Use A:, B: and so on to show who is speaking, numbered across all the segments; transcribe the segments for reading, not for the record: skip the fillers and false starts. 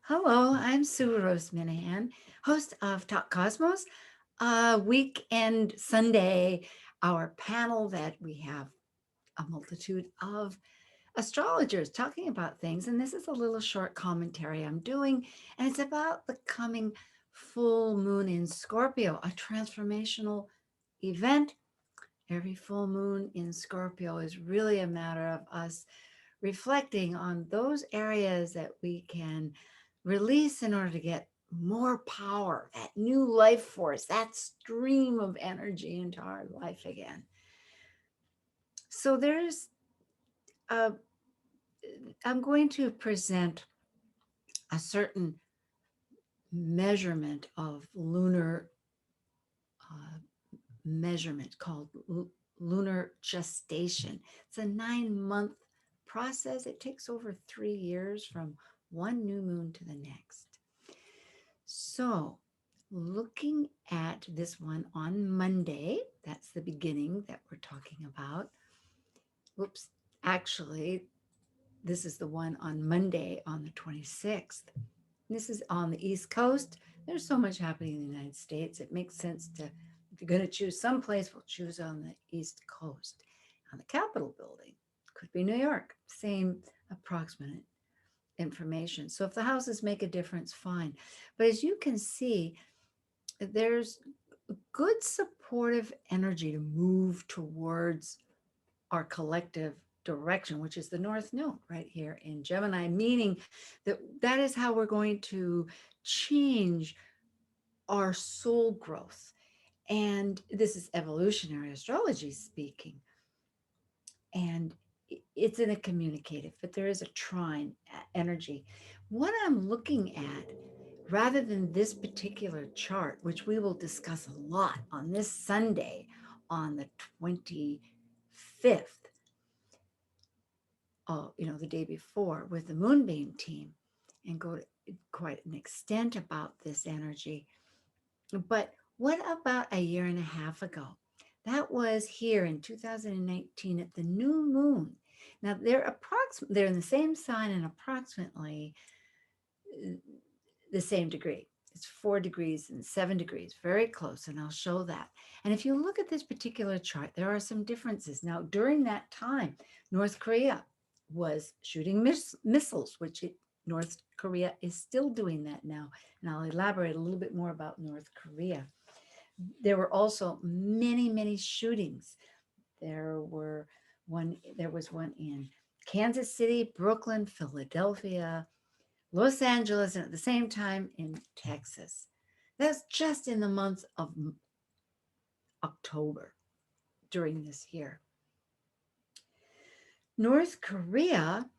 A: Hello, I'm Sue Rose Minahan, host of Talk Cosmos, weekend Sunday, our panel that we have a multitude of astrologers talking about things. And this is a little short commentary I'm doing, and it's about the coming full moon in Scorpio, a transformational event. Every full moon in Scorpio is really a matter of us reflecting on those areas that we can release in order to get more power, that new life force, that stream of energy into our life again. So uh, I'm going to present a certain measurement of lunar uh, measurement called lunar gestation. It's a 9-month process. It takes over 3 years from one new moon to the next. So, looking at this one on Monday, that's the beginning that we're talking about. Whoops, actually, this is the one on Monday on the 26th. This is on the East Coast. There's so much happening in the United States. It makes sense to, if you're going to choose someplace, we'll choose on the East Coast. On the Capitol building, could be New York, same approximate information. So if the houses make a difference, fine. But as you can see, there's good supportive energy to move towards our collective direction, which is the North Node right here in Gemini, meaning that that is how we're going to change our soul growth. And this is evolutionary astrology speaking. And it's in a communicative, but there is a trine energy. What I'm looking at, rather than this particular chart, which we will discuss a lot on this Sunday, on the 25th, the day before with the Moonbeam team, and go to quite an extent about this energy. But what about a year and a half ago? That was here in 2019 at the new moon. Now they're in the same sign and approximately the same degree. It's 4 degrees and 7 degrees, very close, and I'll show that. And if you look at this particular chart, there are some differences. Now, during that time, North Korea was shooting missiles, North Korea is still doing that now. And I'll elaborate a little bit more about North Korea. There were also many, many shootings. There was one in Kansas City, Brooklyn, Philadelphia, Los Angeles, and at the same time in Texas. That's just in the month of October during this year. North Korea,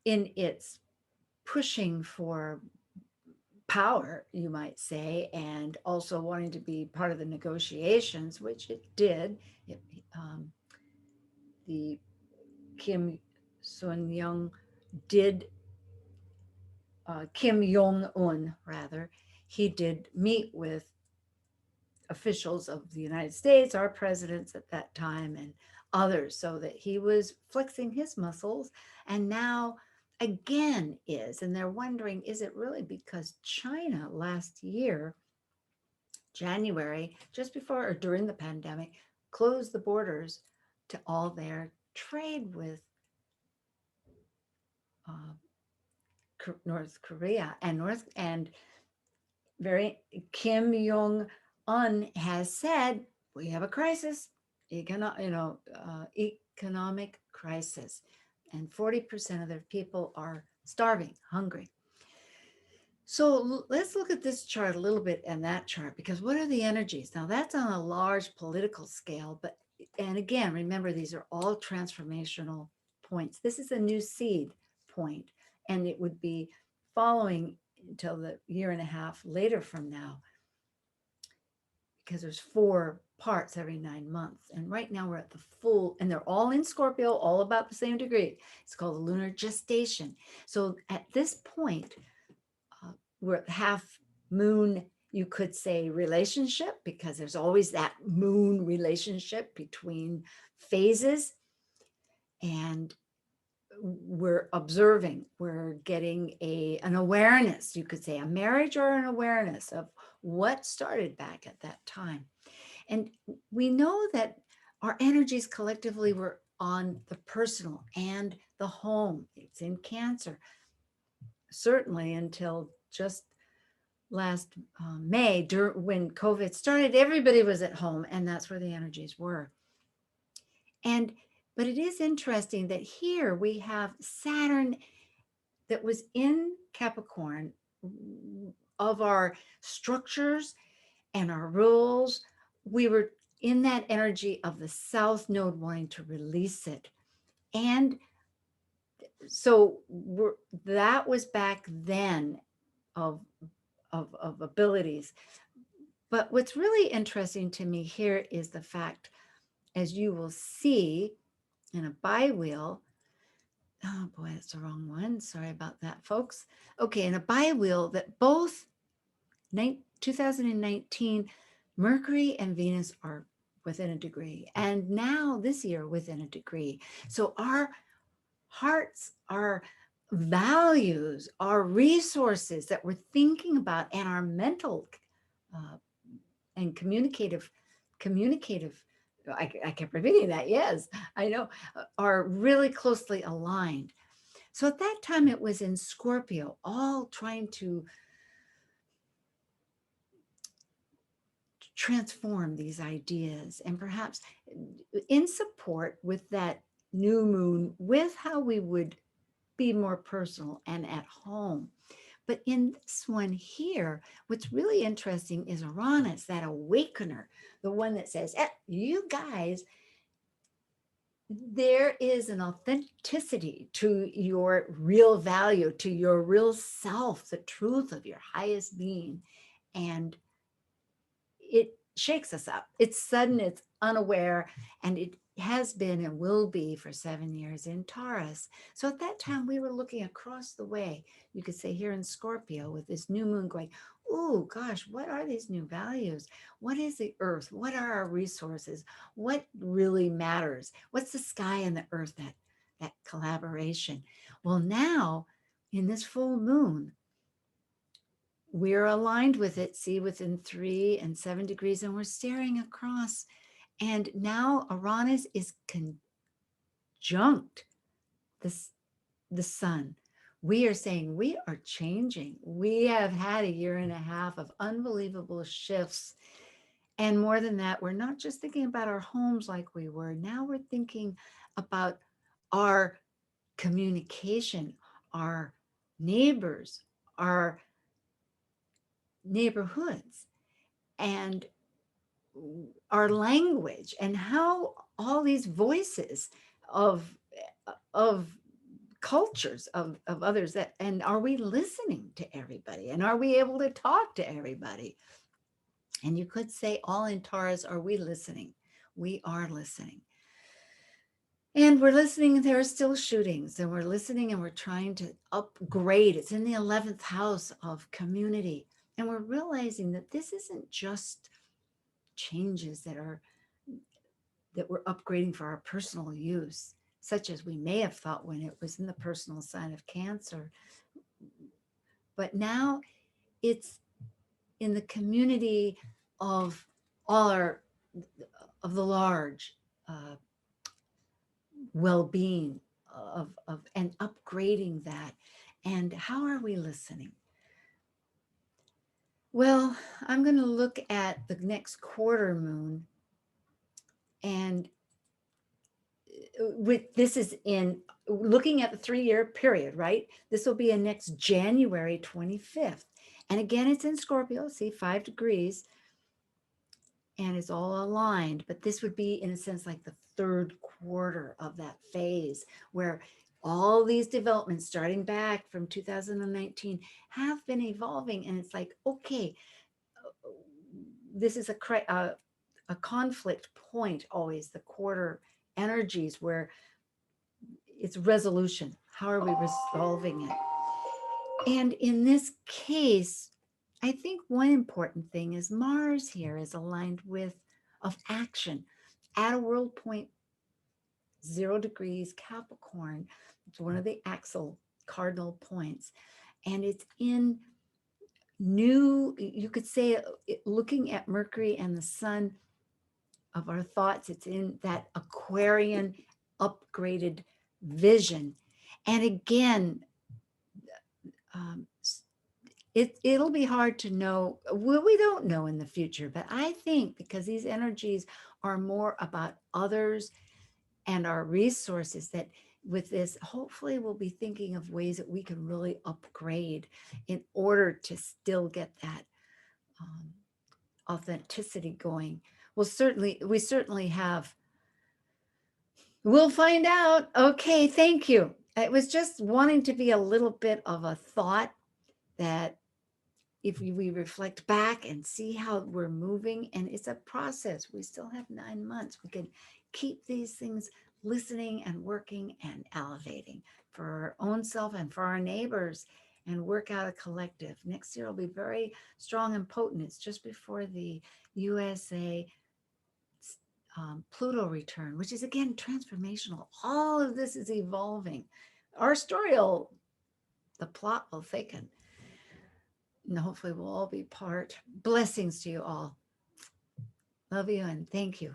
A: in its pushing for power, you might say, and also wanting to be part of the negotiations, which it did. The Kim Sun Young did, Kim Jong Un, rather, he did meet with officials of the United States, our presidents at that time, and others, so that he was flexing his muscles. And now again and they're wondering, is it really because China last year, January, just before or during the pandemic, closed the borders to all their trade with uh, North Korea and very Kim Jong Un has said we have a crisis, economic crisis, and 40% of their people are starving, hungry. So let's look at this chart a little bit and that chart, because what are the energies? Now that's on a large political scale, and again, remember, these are all transformational points. This is a new seed point, and it would be following until the year and a half later from now, because there's 4 parts every 9 months. And right now we're at the full, and they're all in Scorpio, all about the same degree. It's called the lunar gestation. So at this point, we're at half moon, you could say, relationship, because there's always that moon relationship between phases. And we're observing, we're getting an awareness, you could say a marriage or an awareness of what started back at that time. And we know that our energies collectively were on the personal and the home. It's in Cancer, certainly until just last May, when COVID started, everybody was at home, and that's where the energies were. And but it is interesting that here we have Saturn that was in Capricorn, of our structures and our rules. We were in that energy of the South Node wanting to release it. And so that was back then of, of abilities. But what's really interesting to me here is the fact, as you will see in a bi-wheel, oh boy, that's the wrong one. Sorry about that, folks. Okay, in a bi-wheel, that both 2019, Mercury and Venus are within a degree, and now this year within a degree. So our hearts, our values, our resources that we're thinking about, and our mental and communicative, I kept repeating that, yes, I know, are really closely aligned. So at that time, it was in Scorpio, all trying to transform these ideas, and perhaps in support with that new moon, with how we would be more personal and at home. But in this one here, what's really interesting is Uranus, that awakener, the one that says, you guys, there is an authenticity to your real value, to your real self, the truth of your highest being. And it shakes us up. It's sudden, it's unaware, and it has been and will be for 7 years in Taurus. So at that time, we were looking across the way, you could say here in Scorpio, with this new moon going, oh gosh, what are these new values? What is the earth? What are our resources? What really matters? What's the sky and the earth, that collaboration? Well, now in this full moon, we're aligned with it, see, within 3 and 7 degrees, and we're staring across. And now Uranus is conjunct the sun. We are saying we are changing. We have had a year and a half of unbelievable shifts. And more than that, we're not just thinking about our homes like we were. Now we're thinking about our communication, our neighbors, our neighborhoods, and our language, and how all these voices of cultures of others, that, and are we listening to everybody, and are we able to talk to everybody? And you could say, all in Taurus, are we listening? We are listening. And we're listening, there are still shootings, and we're listening, and we're trying to upgrade. It's in the 11th house of community. And we're realizing that this isn't just changes that we're upgrading for our personal use, such as we may have thought when it was in the personal sign of Cancer. But now it's in the community of all of the large well-being of and upgrading that. And how are we listening? Well, I'm going to look at the next quarter moon, and this is in looking at the 3-year period, right? This will be in next January 25th. And again, it's in Scorpio, see, 5 degrees, and it's all aligned. But this would be, in a sense, like the 3rd quarter of that phase, where all these developments starting back from 2019 have been evolving. And it's like, okay, this is a conflict point, always the quarter energies, where it's resolution. How are we resolving it? And in this case, I think one important thing is Mars here is aligned with of action at a world point 0 degrees Capricorn. It's one of the axle cardinal points. And it's in new, you could say, looking at Mercury and the sun of our thoughts, it's in that Aquarian upgraded vision. And again, um, it'll be hard to know. We don't know in the future, but I think because these energies are more about others and our resources, that with this, hopefully we'll be thinking of ways that we can really upgrade in order to still get that authenticity going. We certainly have. We'll find out. Okay, thank you. It was just wanting to be a little bit of a thought that if we reflect back and see how we're moving, and it's a process, we still have 9 months, we can keep these things listening and working and elevating for our own self and for our neighbors, and work out a collective. Next year will be very strong and potent. It's just before the USA Pluto return, which is again transformational. All of this is evolving. Our story will, the plot will thicken. And hopefully we'll all be part. Blessings to you all. Love you and thank you.